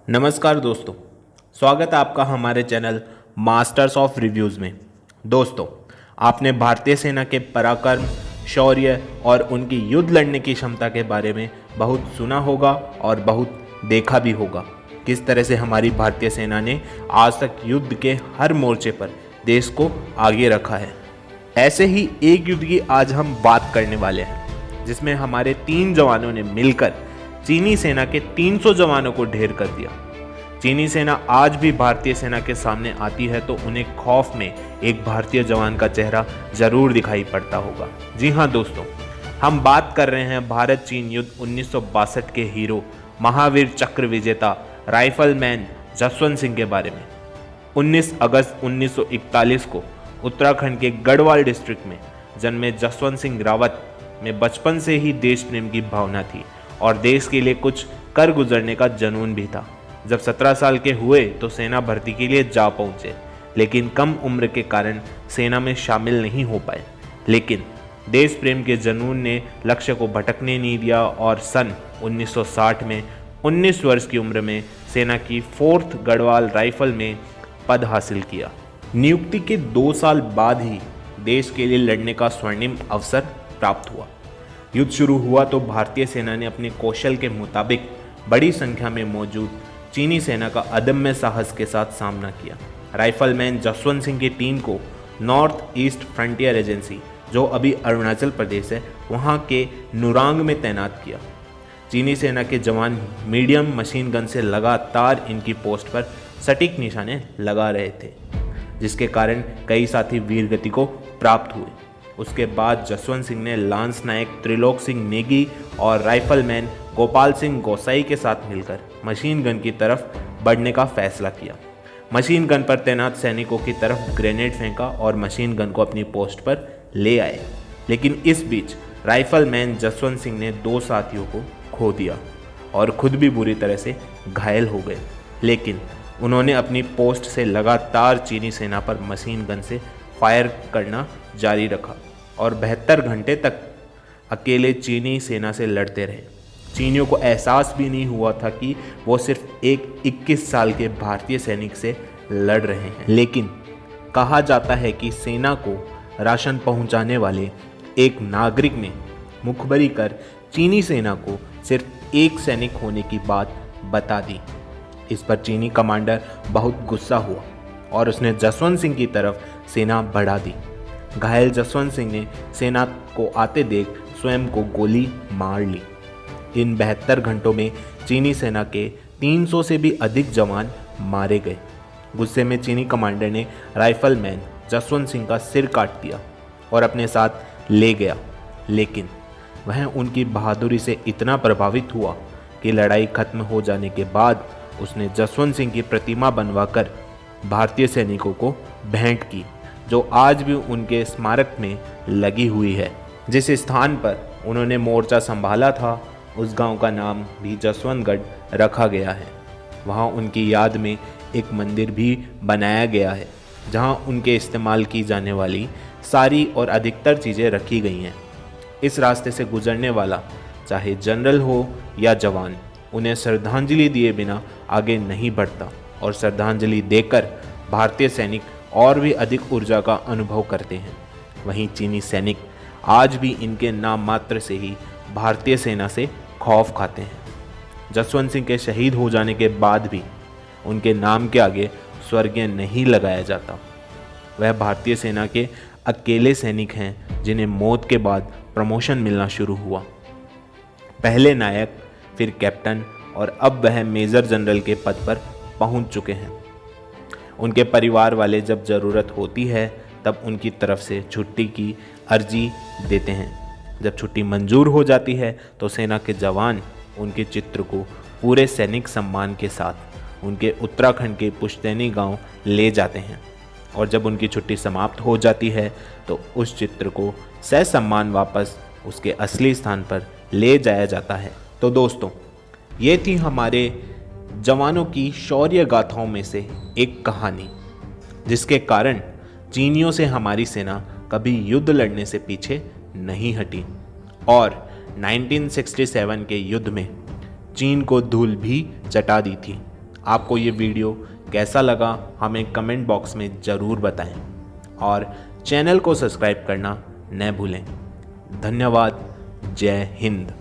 नमस्कार दोस्तों, स्वागत है आपका हमारे चैनल मास्टर्स ऑफ रिव्यूज़ में। दोस्तों, आपने भारतीय सेना के पराक्रम, शौर्य और उनकी युद्ध लड़ने की क्षमता के बारे में बहुत सुना होगा और बहुत देखा भी होगा। किस तरह से हमारी भारतीय सेना ने आज तक युद्ध के हर मोर्चे पर देश को आगे रखा है। ऐसे ही एक युद्ध की आज हम बात करने वाले हैं, जिसमें हमारे 3 जवानों ने मिलकर चीनी सेना के 300 जवानों को ढेर कर दिया। चीनी सेना आज भी भारतीय सेना के सामने आती है तो उन्हें खौफ में एक भारतीय जवान का चेहरा जरूर दिखाई पड़ता होगा। जी हाँ दोस्तों, हम बात कर रहे हैं भारत चीन युद्ध 1962 के हीरो, महावीर चक्र विजेता राइफलमैन जसवंत सिंह के बारे में। 19 अगस्त 1941 को उत्तराखंड के गढ़वाल डिस्ट्रिक्ट में जन्मे जसवंत सिंह रावत में बचपन से ही देश प्रेम की भावना थी और देश के लिए कुछ कर गुजरने का जुनून भी था। जब 17 साल के हुए तो सेना भर्ती के लिए जा पहुंचे, लेकिन कम उम्र के कारण सेना में शामिल नहीं हो पाए। लेकिन देश प्रेम के जुनून ने लक्ष्य को भटकने नहीं दिया और सन 1960 में 19 वर्ष की उम्र में सेना की 4th गढ़वाल राइफल में पद हासिल किया। नियुक्ति के 2 साल बाद ही देश के लिए लड़ने का स्वर्णिम अवसर प्राप्त हुआ। युद्ध शुरू हुआ तो भारतीय सेना ने अपने कौशल के मुताबिक बड़ी संख्या में मौजूद चीनी सेना का अदम्य साहस के साथ सामना किया। राइफलमैन जसवंत सिंह की टीम को नॉर्थ ईस्ट फ्रंटियर एजेंसी, जो अभी अरुणाचल प्रदेश है, वहां के नुरांग में तैनात किया। चीनी सेना के जवान मीडियम मशीन गन से लगातार इनकी पोस्ट पर सटीक निशाने लगा रहे थे, जिसके कारण कई साथी वीरगति को प्राप्त हुए। उसके बाद जसवंत सिंह ने लांस नायक त्रिलोक सिंह नेगी और राइफलमैन गोपाल सिंह गोसाई के साथ मिलकर मशीन गन की तरफ बढ़ने का फैसला किया। मशीन गन पर तैनात सैनिकों की तरफ ग्रेनेड फेंका और मशीन गन को अपनी पोस्ट पर ले आए। लेकिन इस बीच राइफलमैन जसवंत सिंह ने 2 साथियों को खो दिया और खुद भी बुरी तरह से घायल हो गए। लेकिन उन्होंने अपनी पोस्ट से लगातार चीनी सेना पर मशीन गन से फायर करना जारी रखा और 72 घंटे तक अकेले चीनी सेना से लड़ते रहे। चीनियों को एहसास भी नहीं हुआ था कि वो सिर्फ एक 21 साल के भारतीय सैनिक से लड़ रहे हैं। लेकिन कहा जाता है कि सेना को राशन पहुंचाने वाले एक नागरिक ने मुखबरी कर चीनी सेना को सिर्फ एक सैनिक होने की बात बता दी। इस पर चीनी कमांडर बहुत गुस्सा हुआ और उसने जसवंत सिंह की तरफ सेना बढ़ा दी। घायल जसवंत सिंह ने सेना को आते देख स्वयं को गोली मार ली। इन 72 घंटों में चीनी सेना के 300 से भी अधिक जवान मारे गए। गुस्से में चीनी कमांडर ने राइफलमैन जसवंत सिंह का सिर काट दिया और अपने साथ ले गया। लेकिन वह उनकी बहादुरी से इतना प्रभावित हुआ कि लड़ाई खत्म हो जाने के बाद उसने जसवंत सिंह की प्रतिमा बनवाकर भारतीय सैनिकों को भेंट की, जो आज भी उनके स्मारक में लगी हुई है। जिस स्थान पर उन्होंने मोर्चा संभाला था, उस गांव का नाम भी जसवंतगढ़ रखा गया है। वहां उनकी याद में एक मंदिर भी बनाया गया है, जहां उनके इस्तेमाल की जाने वाली सारी और अधिकतर चीज़ें रखी गई हैं। इस रास्ते से गुजरने वाला, चाहे जनरल हो या जवान, उन्हें श्रद्धांजलि दिए बिना आगे नहीं बढ़ता और श्रद्धांजलि देकर भारतीय सैनिक और भी अधिक ऊर्जा का अनुभव करते हैं। वहीं चीनी सैनिक आज भी इनके नाम मात्र से ही भारतीय सेना से खौफ खाते हैं। जसवंत सिंह के शहीद हो जाने के बाद भी उनके नाम के आगे स्वर्गीय नहीं लगाया जाता। वह भारतीय सेना के अकेले सैनिक हैं जिन्हें मौत के बाद प्रमोशन मिलना शुरू हुआ। पहले नायक, फिर कैप्टन और अब वह मेजर जनरल के पद पर पहुंच चुके हैं। उनके परिवार वाले जब ज़रूरत होती है तब उनकी तरफ से छुट्टी की अर्जी देते हैं। जब छुट्टी मंजूर हो जाती है तो सेना के जवान उनके चित्र को पूरे सैनिक सम्मान के साथ उनके उत्तराखंड के पुश्तैनी गांव ले जाते हैं और जब उनकी छुट्टी समाप्त हो जाती है तो उस चित्र को ससम्मान वापस उसके असली स्थान पर ले जाया जाता है। तो दोस्तों, ये थी हमारे जवानों की शौर्य गाथाओं में से एक कहानी, जिसके कारण चीनियों से हमारी सेना कभी युद्ध लड़ने से पीछे नहीं हटी और 1967 के युद्ध में चीन को धूल भी चटा दी थी। आपको ये वीडियो कैसा लगा हमें कमेंट बॉक्स में ज़रूर बताएं और चैनल को सब्सक्राइब करना न भूलें। धन्यवाद। जय हिंद।